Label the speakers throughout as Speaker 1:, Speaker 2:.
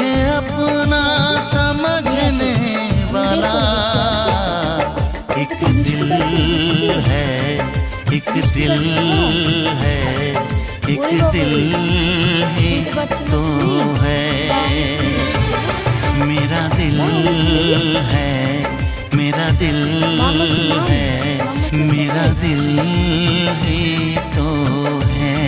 Speaker 1: मुझे अपना समझने वाला एक दिल है, एक दिल है, एक दिल ही तो है। मेरा दिल है, मेरा दिल है, मेरा दिल ही तो है।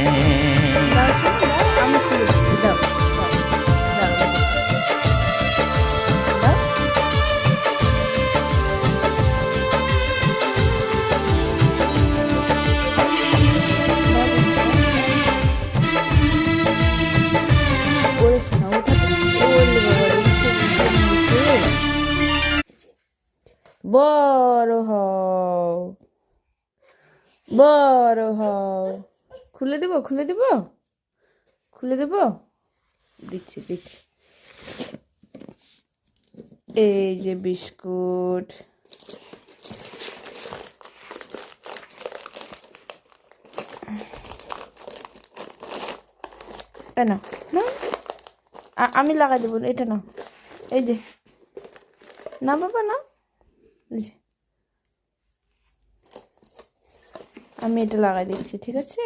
Speaker 2: বড় হও, বড় হও। খুলে দেব, খুলে দেব, খুলে দেব। দিচ্ছি দিচ্ছি। এই যে বিস্কুট। না না, আমি লাগাই দেবো, এটা না। এই যে, না বাবা না, এই যে আমি এটা লাগাই দিচ্ছি, ঠিক আছে।